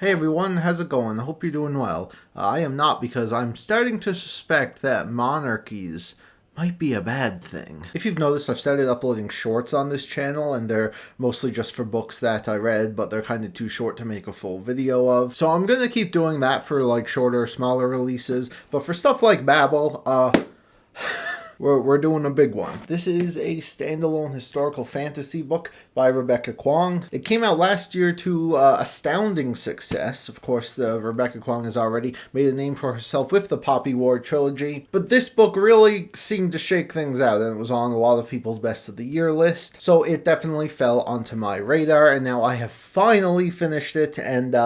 Hey everyone, how's it going? I hope you're doing well. I am not because I'm starting to suspect that monarchies might be a bad thing. If you've noticed, I've started uploading shorts on this channel, and they're mostly just for books that I read, but they're kind of too short to make a full video of. So I'm gonna keep doing that for like shorter, smaller releases, but for stuff like Babel, we're doing a big one. This is a standalone historical fantasy book by Rebecca Kuang. It came out last year to astounding success. Of course, Rebecca Kuang has already made a name for herself with the Poppy War trilogy, but this book really seemed to shake things out, and it was on a lot of people's best of the year list, so it definitely fell onto my radar, and now I have finally finished it, and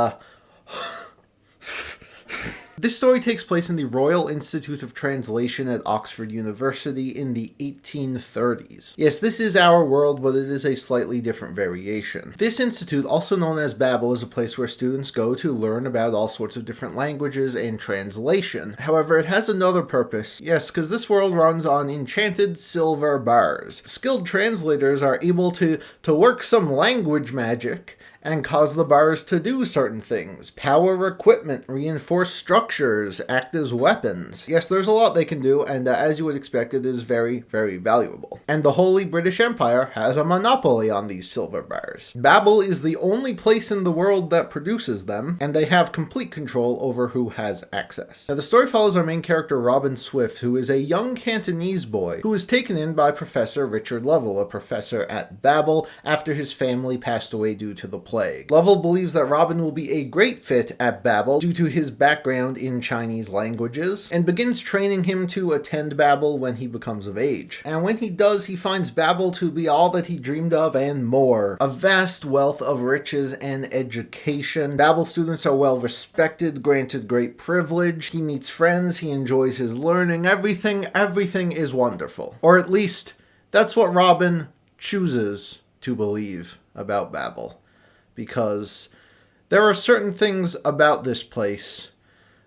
this story takes place in the Royal Institute of Translation at Oxford University in the 1830s. Yes, this is our world, but it is a slightly different variation. This institute, also known as Babel, is a place where students go to learn about all sorts of different languages and translation. However, it has another purpose. Yes, because this world runs on enchanted silver bars. Skilled translators are able to work some language magic and cause the bars to do certain things. Power equipment, reinforce structures, act as weapons. Yes, there's a lot they can do, and as you would expect, it is very, very valuable. And the Holy British Empire has a monopoly on these silver bars. Babel is the only place in the world that produces them, and they have complete control over who has access. Now, the story follows our main character, Robin Swift, who is a young Cantonese boy who was taken in by Professor Richard Lovell, a professor at Babel, after his family passed away due to the plague. Lovell believes that Robin will be a great fit at Babel due to his background in Chinese languages, and begins training him to attend Babel when he becomes of age. And when he does, he finds Babel to be all that he dreamed of and more. A vast wealth of riches and education. Babel students are well respected, granted great privilege. He meets friends, he enjoys his learning. Everything is wonderful. Or at least, that's what Robin chooses to believe about Babel. Because there are certain things about this place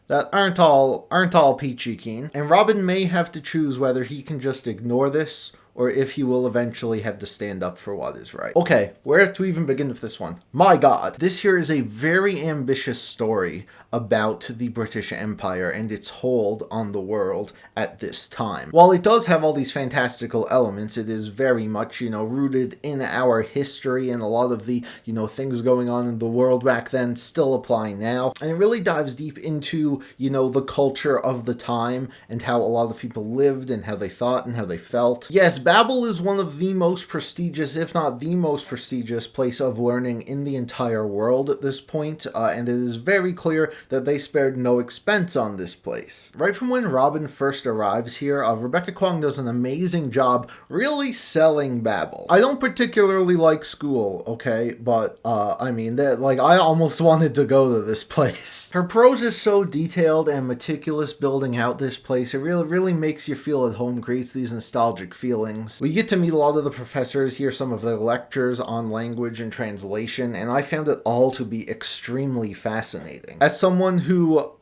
that aren't all peachy keen, and Robin may have to choose whether he can just ignore this or if he will eventually have to stand up for what is right. Okay, where to even begin with this one? My God, this here is a very ambitious story about the British Empire and its hold on the world at this time. While it does have all these fantastical elements, it is very much, rooted in our history, and a lot of the, things going on in the world back then still apply now. And it really dives deep into, the culture of the time and how a lot of people lived and how they thought and how they felt. Yes, Babel is one of the most prestigious, if not the most prestigious, place of learning in the entire world at this point, and it is very clear that they spared no expense on this place. Right from when Robin first arrives here, Rebecca Kuang does an amazing job really selling Babel. I don't particularly like school, okay, but I almost wanted to go to this place. Her prose is so detailed and meticulous building out this place. It really makes you feel at home, creates these nostalgic feelings. We get to meet a lot of the professors, hear some of their lectures on language and translation, and I found it all to be extremely fascinating. As someone who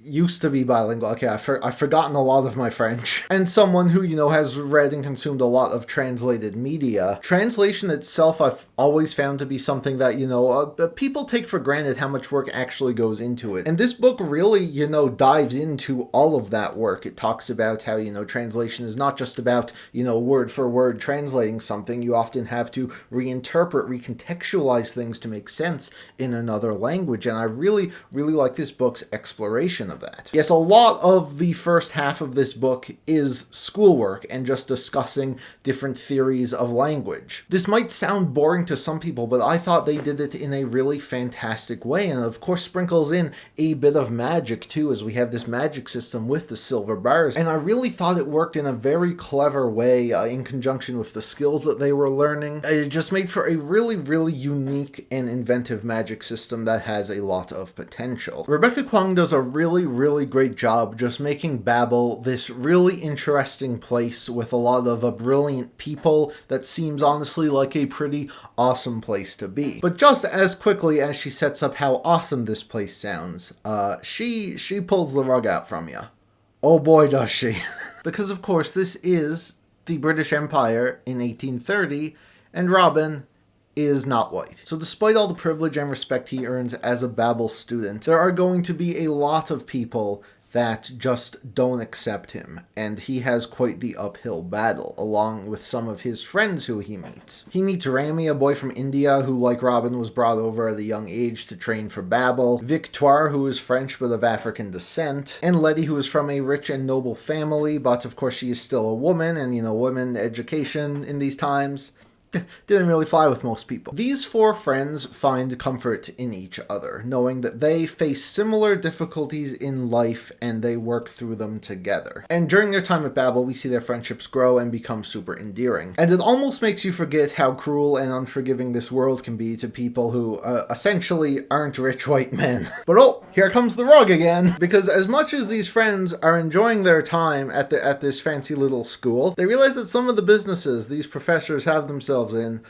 used to be bilingual. Okay, I've forgotten a lot of my French. And someone who, has read and consumed a lot of translated media. Translation itself I've always found to be something that, people take for granted how much work actually goes into it. And this book really, dives into all of that work. It talks about how, translation is not just about, word for word translating something. You often have to reinterpret, recontextualize things to make sense in another language. And I really, really like this book's exploration of that. Yes, a lot of the first half of this book is schoolwork and just discussing different theories of language. This might sound boring to some people, but I thought they did it in a really fantastic way, and of course sprinkles in a bit of magic too, as we have this magic system with the silver bars, and I really thought it worked in a very clever way in conjunction with the skills that they were learning. It just made for a really, really unique and inventive magic system that has a lot of potential. Rebecca Kuang does a really, really great job just making Babel this really interesting place with a lot of brilliant people that seems honestly like a pretty awesome place to be. But just as quickly as she sets up how awesome this place sounds, she pulls the rug out from you. Oh boy, does she. Because of course this is the British Empire in 1830, and Robin is not white. So despite all the privilege and respect he earns as a Babel student, there are going to be a lot of people that just don't accept him, and he has quite the uphill battle, along with some of his friends who he meets. He meets Rami, a boy from India who, like Robin, was brought over at a young age to train for Babel, Victoire, who is French but of African descent, and Letty, who is from a rich and noble family, but of course she is still a woman, and women education in these times didn't really fly with most people. These four friends find comfort in each other, knowing that they face similar difficulties in life and they work through them together. And during their time at Babel, we see their friendships grow and become super endearing. And it almost makes you forget how cruel and unforgiving this world can be to people who essentially aren't rich white men. But oh, here comes the rug again! Because as much as these friends are enjoying their time at this fancy little school, they realize that some of the businesses these professors have themselves in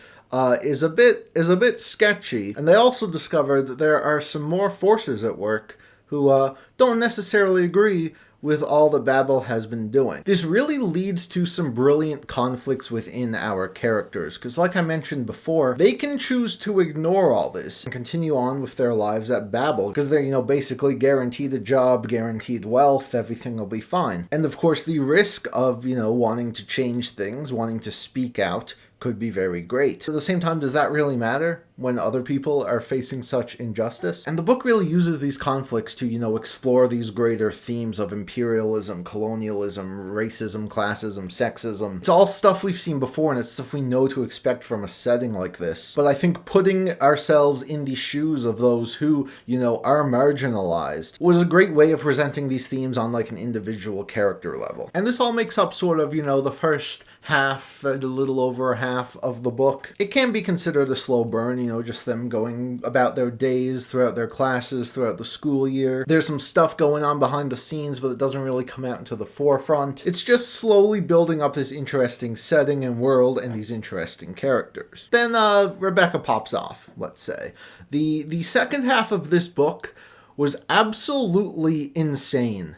is a bit sketchy, and they also discover that there are some more forces at work who don't necessarily agree with all that Babel has been doing. This really leads to some brilliant conflicts within our characters, because like I mentioned before, they can choose to ignore all this and continue on with their lives at Babel, because they're, basically guaranteed a job, guaranteed wealth, everything will be fine. And of course, the risk of, wanting to change things, wanting to speak out, could be very great. At the same time, does that really matter when other people are facing such injustice? And the book really uses these conflicts to, explore these greater themes of imperialism, colonialism, racism, classism, sexism. It's all stuff we've seen before, and it's stuff we know to expect from a setting like this. But I think putting ourselves in the shoes of those who, are marginalized was a great way of presenting these themes on like an individual character level. And this all makes up sort of, the first half, a little over half of the book. It can be considered a slow burn, just them going about their days throughout their classes, throughout the school year. There's some stuff going on behind the scenes, but it doesn't really come out into the forefront. It's just slowly building up this interesting setting and world and these interesting characters. Then Rebecca pops off, let's say. The second half of this book was absolutely insane,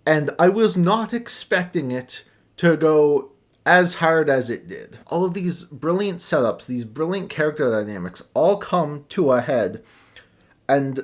and I was not expecting it to go as hard as it did. All of these brilliant setups, these brilliant character dynamics all come to a head and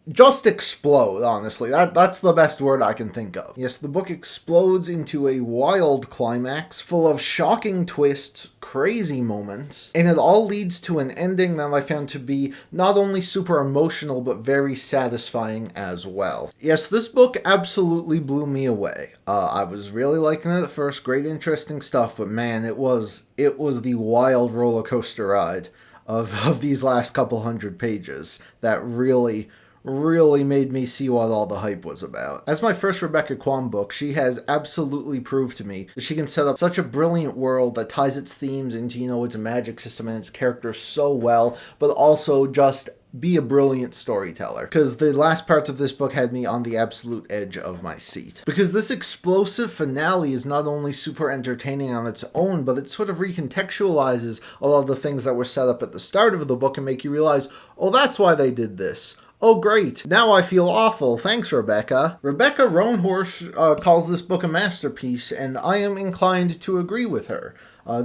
just explode, honestly. That's the best word I can think of. Yes, the book explodes into a wild climax full of shocking twists, crazy moments, and it all leads to an ending that I found to be not only super emotional, but very satisfying as well. Yes, this book absolutely blew me away. I was really liking it at first, great interesting stuff, but man, it was the wild roller coaster ride of these last couple hundred pages that really made me see what all the hype was about. As my first Rebecca Kwan book, she has absolutely proved to me that she can set up such a brilliant world that ties its themes into, its magic system and its characters so well, but also just be a brilliant storyteller. Because the last parts of this book had me on the absolute edge of my seat. Because this explosive finale is not only super entertaining on its own, but it sort of recontextualizes a lot of the things that were set up at the start of the book and make you realize, oh, that's why they did this. Oh great, now I feel awful, thanks Rebecca. Rebecca Roanhorse calls this book a masterpiece, and I am inclined to agree with her.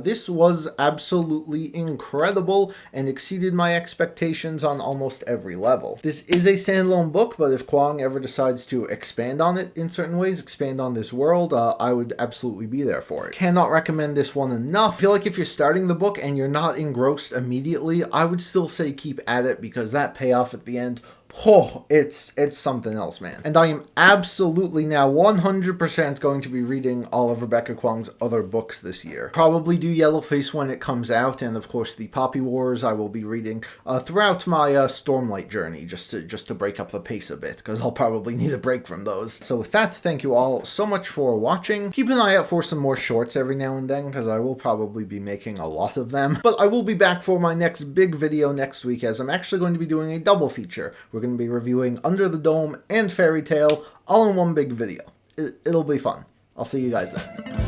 This was absolutely incredible and exceeded my expectations on almost every level. This is a standalone book, but if Kwong ever decides to expand on it in certain ways, expand on this world, I would absolutely be there for it. Cannot recommend this one enough. I feel like if you're starting the book and you're not engrossed immediately, I would still say keep at it, because that payoff at the end, oh, it's something else, man. And I am absolutely now 100% going to be reading all of Rebecca Kwong's other books this year. Probably do Yellowface when it comes out, and of course the Poppy Wars I will be reading throughout my Stormlight journey, just to break up the pace a bit, because I'll probably need a break from those. So with that, thank you all so much for watching. Keep an eye out for some more shorts every now and then, because I will probably be making a lot of them. But I will be back for my next big video next week, as I'm actually going to be doing a double feature. We're going to be reviewing Under the Dome and Fairy Tale all in one big video. It'll be fun. I'll see you guys then.